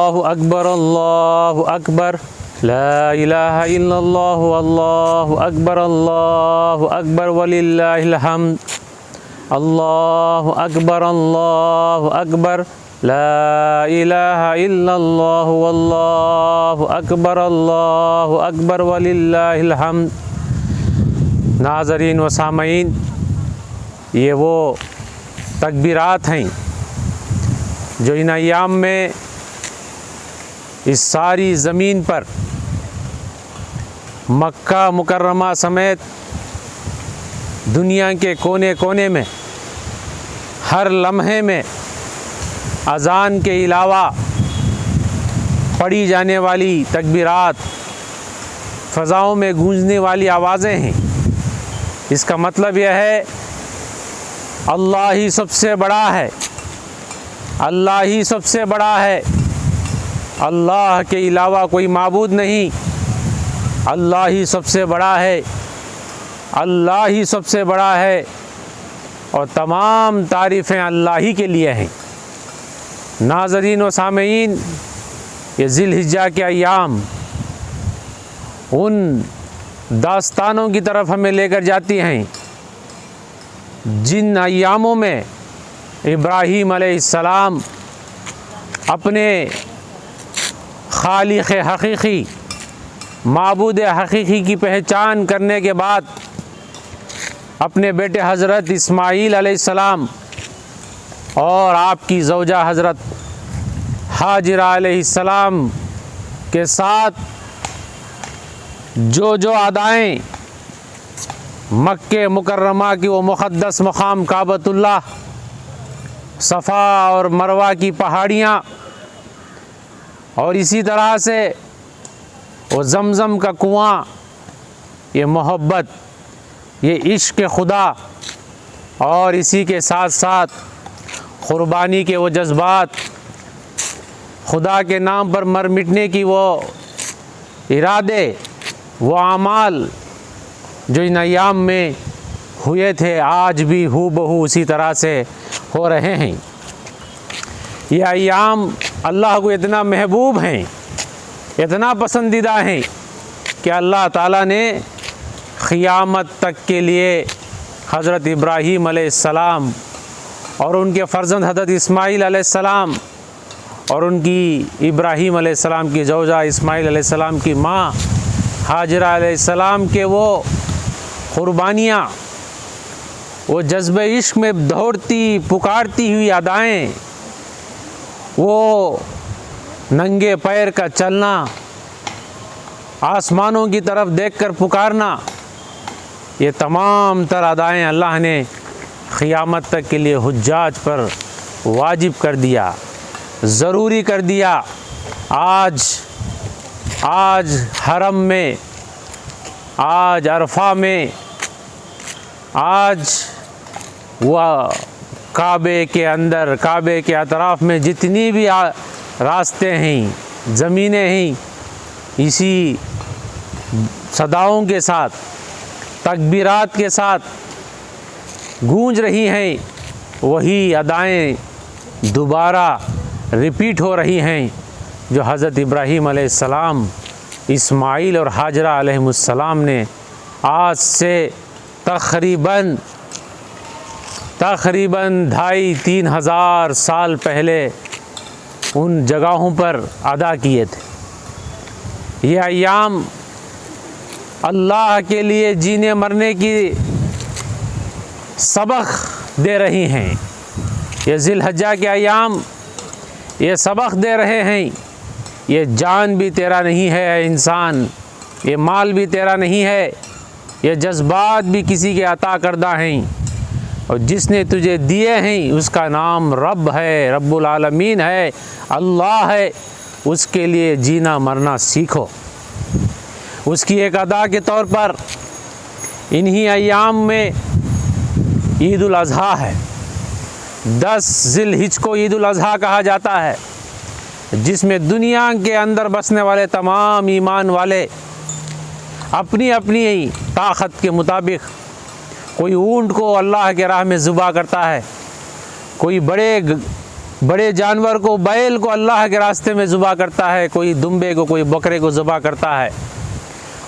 اللہ اکبر لا الہ الا اللہ اللہ اکبر وللہ الحمد اللہ اکبر لا الہ الا اللہ اللہ اکبر وللہ الحمد۔ ناظرین و سامعین، یہ وہ تکبیرات ہیں جو ان ایام میں اس ساری زمین پر مکہ مکرمہ سمیت دنیا کے کونے کونے میں ہر لمحے میں اذان کے علاوہ پڑھی جانے والی تکبیرات، فضاؤں میں گونجنے والی آوازیں ہیں۔ اس کا مطلب یہ ہے اللہ ہی سب سے بڑا ہے، اللہ ہی سب سے بڑا ہے، اللہ کے علاوہ کوئی معبود نہیں، اللہ ہی سب سے بڑا ہے، اللہ ہی سب سے بڑا ہے، اور تمام تعریفیں اللہ ہی کے لیے ہیں۔ ناظرین و سامعین، یہ ذی الحجہ کے ایام ان داستانوں کی طرف ہمیں لے کر جاتی ہیں جن ایاموں میں ابراہیم علیہ السلام اپنے خالق حقیقی، معبود حقیقی کی پہچان کرنے کے بعد اپنے بیٹے حضرت اسماعیل علیہ السلام اور آپ کی زوجہ حضرت ہاجرہ علیہ السلام کے ساتھ جو ادائیں مکہ مکرمہ کی وہ مقدس مقام کعبۃ اللہ، صفا اور مروہ کی پہاڑیاں، اور اسی طرح سے وہ زمزم کا کنواں، یہ محبت، یہ عشق خدا، اور اسی کے ساتھ ساتھ قربانی کے وہ جذبات، خدا کے نام پر مر مٹنے کی وہ ارادے، وہ اعمال جو ان ایام میں ہوئے تھے، آج بھی ہو بہو اسی طرح سے ہو رہے ہیں۔ یہ ایام اللہ کو اتنا محبوب ہیں، اتنا پسندیدہ ہیں کہ اللہ تعالیٰ نے قیامت تک کے لیے حضرت ابراہیم علیہ السلام اور ان کے فرزند حضرت اسماعیل علیہ السلام اور ان کی ابراہیم علیہ السلام کی زوجہ اسماعیل علیہ السلام کی ماں ہاجرہ علیہ السلام کے وہ قربانیاں، وہ جذبہ عشق میں دوڑتی پکارتی ہوئی ادائیں، وہ ننگے پیر کا چلنا، آسمانوں کی طرف دیکھ کر پکارنا، یہ تمام تر ادائیں اللہ نے قیامت تک کے لیے حجاج پر واجب کر دیا، ضروری کر دیا۔ آج حرم میں، آج عرفہ میں، آج وہ کعبے کے اندر، کعبے کے اطراف میں جتنی بھی راستے ہیں، زمینیں ہیں، اسی صداؤں کے ساتھ، تکبیرات کے ساتھ گونج رہی ہیں، وہی ادائیں دوبارہ ریپیٹ ہو رہی ہیں جو حضرت ابراہیم علیہ السلام، اسماعیل اور ہاجرہ علیہ السلام نے آج سے تقریباً 2,500-3 ہزار سال پہلے ان جگہوں پر ادا کیے تھے۔ یہ ایام اللہ کے لیے جینے مرنے کی سبق دے رہی ہیں۔ یہ ذی الحجہ کے ایام یہ سبق دے رہے ہیں، یہ جان بھی تیرا نہیں ہے اے انسان، یہ مال بھی تیرا نہیں ہے، یہ جذبات بھی کسی کے عطا کردہ ہیں، اور جس نے تجھے دیے ہیں اس کا نام رب ہے، رب العالمین ہے، اللہ ہے۔ اس کے لیے جینا مرنا سیکھو۔ اس کی ایک ادا کے طور پر انہی ایام میں عید الاضحیٰ ہے۔ 10 ذی الحجہ کو عید الاضحیٰ کہا جاتا ہے، جس میں دنیا کے اندر بسنے والے تمام ایمان والے اپنی اپنی طاقت کے مطابق، کوئی اونٹ کو اللہ کے راہ میں ذبح کرتا ہے، کوئی بڑے بڑے جانور کو، بیل کو اللہ کے راستے میں ذبح کرتا ہے، کوئی دمبے کو، کوئی بکرے کو ذبح کرتا ہے،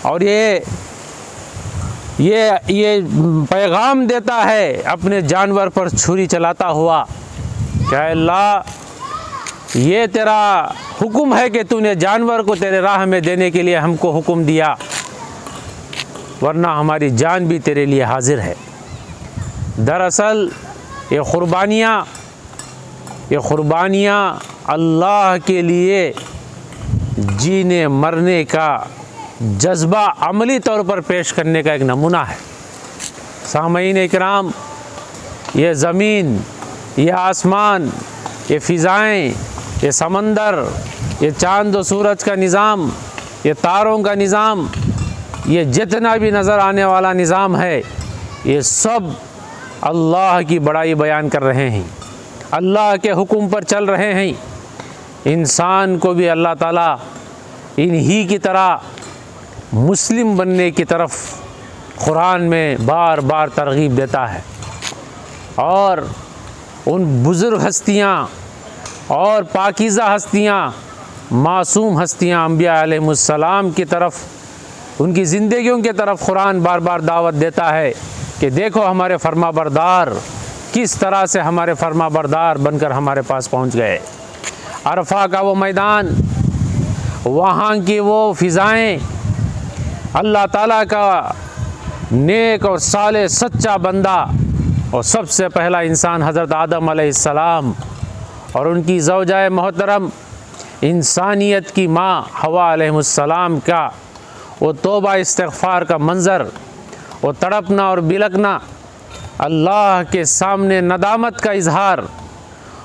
اور یہ پیغام دیتا ہے اپنے جانور پر چھری چلاتا ہوا کہ اے اللہ، یہ تیرا حکم ہے کہ تو نے جانور کو تیرے راہ میں دینے کے لیے ہم کو حکم دیا، ورنہ ہماری جان بھی تیرے لیے حاضر ہے۔ دراصل یہ قربانیاں اللہ کے لیے جینے مرنے کا جذبہ عملی طور پر پیش کرنے کا ایک نمونہ ہے۔ سامعین اکرام، یہ زمین، یہ آسمان، یہ فضائیں، یہ سمندر، یہ چاند و سورج کا نظام، یہ تاروں کا نظام، یہ جتنا بھی نظر آنے والا نظام ہے، یہ سب اللہ کی بڑائی بیان کر رہے ہیں، اللہ کے حکم پر چل رہے ہیں۔ انسان کو بھی اللہ تعالیٰ انہی کی طرح مسلم بننے کی طرف قرآن میں بار بار ترغیب دیتا ہے، اور ان بزرگ ہستیاں اور پاکیزہ ہستیاں، معصوم ہستیاں، انبیاء علیہ السلام کی طرف، ان کی زندگیوں کی طرف قرآن بار بار دعوت دیتا ہے کہ دیکھو ہمارے فرما بردار کس طرح سے ہمارے فرما بردار بن کر ہمارے پاس پہنچ گئے۔ عرفہ کا وہ میدان، وہاں کی وہ فضائیں، اللہ تعالیٰ کا نیک اور صالح سچا بندہ، اور سب سے پہلا انسان حضرت آدم علیہ السلام، اور ان کی زوجہ محترم انسانیت کی ماں حوا علیہ السلام کا وہ توبہ استغفار کا منظر، وہ تڑپنا اور بلکنا، اللہ کے سامنے ندامت کا اظہار،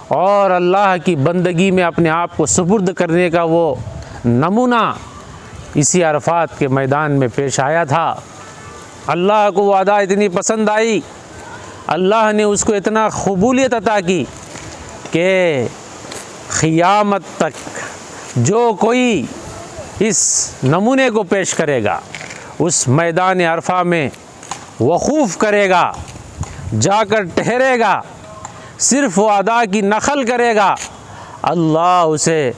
اور اللہ کی بندگی میں اپنے آپ کو سپرد کرنے کا وہ نمونہ اسی عرفات کے میدان میں پیش آیا تھا۔ اللہ کو وہ ادا اتنی پسند آئی، اللہ نے اس کو اتنا قبولیت عطا کی کہ قیامت تک جو کوئی اس نمونے کو پیش کرے گا، اس میدان عرفہ میں وقوف کرے گا، جا کر ٹھہرے گا، صرف وہ ادا کی نقل کرے گا، اللہ اسے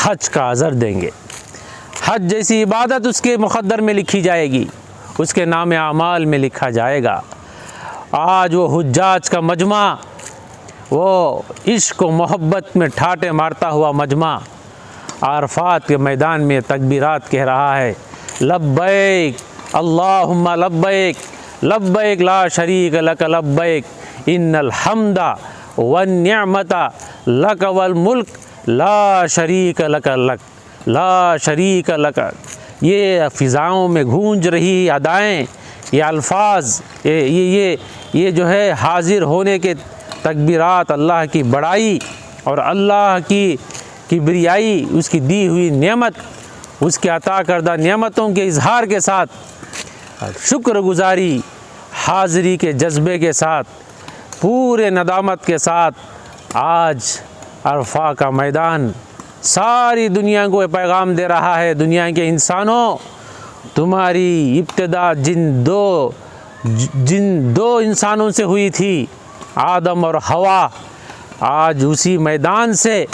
حج کا اجر دیں گے۔ حج جیسی عبادت اس کے مقدر میں لکھی جائے گی، اس کے نام اعمال میں لکھا جائے گا۔ آج وہ حجاج کا مجمع، وہ عشق و محبت میں ٹھاٹے مارتا ہوا مجمع عرفات کے میدان میں تکبیرات کہہ رہا ہے، لبیک اللہم لبیک لبیک لا شریک لک لبیک ان الحمد والنعمت لک والملک لا شریک لک لا شریک لک۔ یہ فضاؤں میں گونج رہی ادائیں، یہ الفاظ، یہ جو ہے حاضر ہونے کے تکبیرات، اللہ کی بڑائی اور اللہ کی کبریائی، اس کی دی ہوئی نعمت، اس کے عطا کردہ نعمتوں کے اظہار کے ساتھ، شکر گزاری، حاضری کے جذبے کے ساتھ، پورے ندامت کے ساتھ آج عرفہ کا میدان ساری دنیا کو پیغام دے رہا ہے، دنیا کے انسانوں، تمہاری ابتدا جن دو انسانوں سے ہوئی تھی، آدم اور حوا، آج اسی میدان سے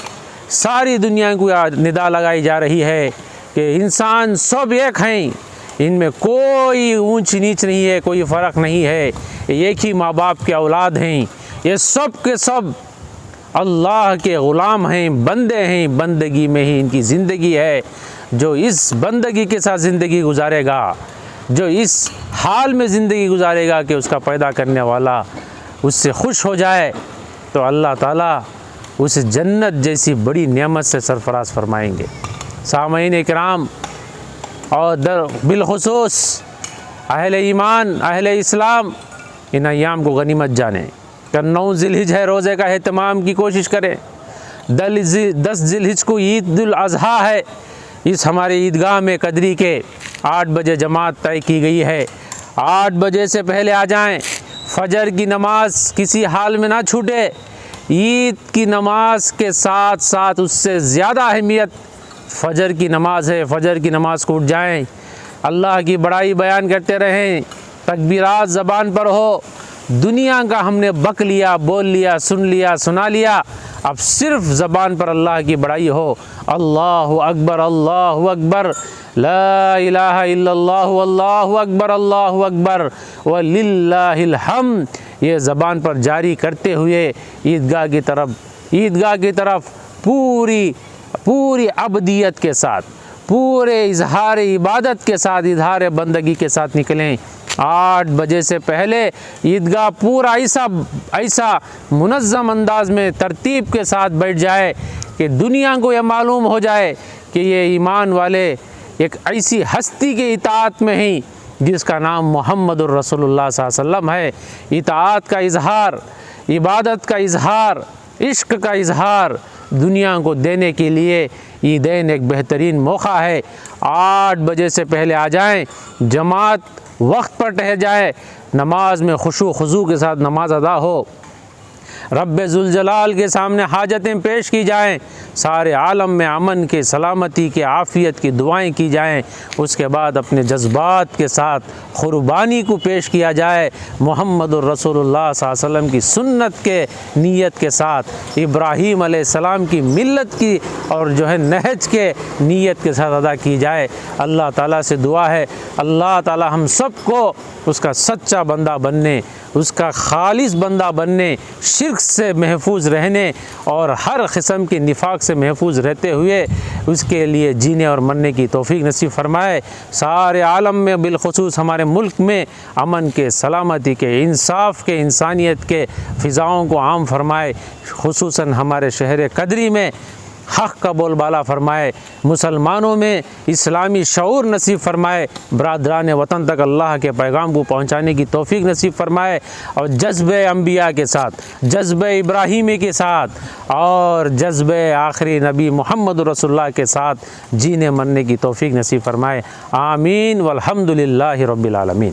ساری دنیا کو ندا لگائی جا رہی ہے کہ انسان سب ایک ہیں، ان میں کوئی اونچ نیچ نہیں ہے، کوئی فرق نہیں ہے، ایک ہی ماں باپ کے اولاد ہیں، یہ سب کے سب اللہ کے غلام ہیں، بندے ہیں، بندگی میں ہی ان کی زندگی ہے۔ جو اس بندگی کے ساتھ زندگی گزارے گا، جو اس حال میں زندگی گزارے گا کہ اس کا پیدا کرنے والا اس سے خوش ہو جائے، تو اللہ تعالیٰ اس جنت جیسی بڑی نعمت سے سرفراز فرمائیں گے۔ سامعین اکرام، اور بالخصوص اہل ایمان، اہل اسلام، ان ایام کو غنیمت جانیں۔ 9 ذی الحجہ ہے، روزے کا اہتمام کی کوشش کریں۔ 10 ذی الحجہ کو عید الاضحیٰ ہے، اس ہمارے عیدگاہ میں قدری کے 8 بجے جماعت طے کی گئی ہے، 8 بجے سے پہلے آ جائیں۔ فجر کی نماز کسی حال میں نہ چھوٹے، عید کی نماز کے ساتھ ساتھ اس سے زیادہ اہمیت فجر کی نماز ہے، فجر کی نماز کو اٹھ جائیں، اللہ کی بڑائی بیان کرتے رہیں، تکبیرات زبان پر ہو، دنیا کا ہم نے بک لیا، بول لیا، سن لیا، سنا لیا، اب صرف زبان پر اللہ کی بڑائی ہو، اللہ اکبر اللہ اکبر، لا الہ الا اللہ واللہ اکبر اللہ اکبر وللہ الحمد، یہ زبان پر جاری کرتے ہوئے عیدگاہ کی طرف پوری عبدیت کے ساتھ، پورے اظہار عبادت کے ساتھ، اظہار بندگی کے ساتھ نکلیں۔ 8 بجے سے پہلے عیدگاہ پورا ایسا منظم انداز میں ترتیب کے ساتھ بیٹھ جائے کہ دنیا کو یہ معلوم ہو جائے کہ یہ ایمان والے ایک ایسی ہستی کے اطاعت میں ہیں جس کا نام محمد الرسول اللہ صلی اللہ علیہ وسلم ہے۔ اطاعت کا اظہار، عبادت کا اظہار، عشق کا اظہار دنیا کو دینے کے لیے عیدین ایک بہترین موقع ہے۔ 8 بجے سے پہلے آ جائیں، جماعت وقت پر ٹھہر جائے، نماز میں خشوع خضوع کے ساتھ نماز ادا ہو، رب ذوالجلال کے سامنے حاجتیں پیش کی جائیں، سارے عالم میں امن کے، سلامتی کے، عافیت کی دعائیں کی جائیں، اس کے بعد اپنے جذبات کے ساتھ قربانی کو پیش کیا جائے، محمد الرسول اللہ صلی اللہ علیہ وسلم کی سنت کے نیت کے ساتھ، ابراہیم علیہ السلام کی ملت کی اور نہج کے نیت کے ساتھ ادا کی جائے۔ اللہ تعالیٰ سے دعا ہے اللہ تعالیٰ ہم سب کو اس کا سچا بندہ بننے، اس کا خالص بندہ بننے، شرک سے محفوظ رہنے اور ہر قسم کے نفاق سے محفوظ رہتے ہوئے اس کے لیے جینے اور مرنے کی توفیق نصیب فرمائے۔ سارے عالم میں بالخصوص ہمارے ملک میں امن کے، سلامتی کے، انصاف کے، انسانیت کے فضاؤں کو عام فرمائے، خصوصاً ہمارے شہر قدری میں حق کا بول بالا فرمائے، مسلمانوں میں اسلامی شعور نصیب فرمائے، برادران وطن تک اللہ کے پیغام کو پہنچانے کی توفیق نصیب فرمائے، اور جذبہ انبیاء کے ساتھ، جذبہ ابراہیمی کے ساتھ اور جذبہ آخری نبی محمد رسول اللہ کے ساتھ جینے مرنے کی توفیق نصیب فرمائے۔ آمین والحمد للہ رب العالمین۔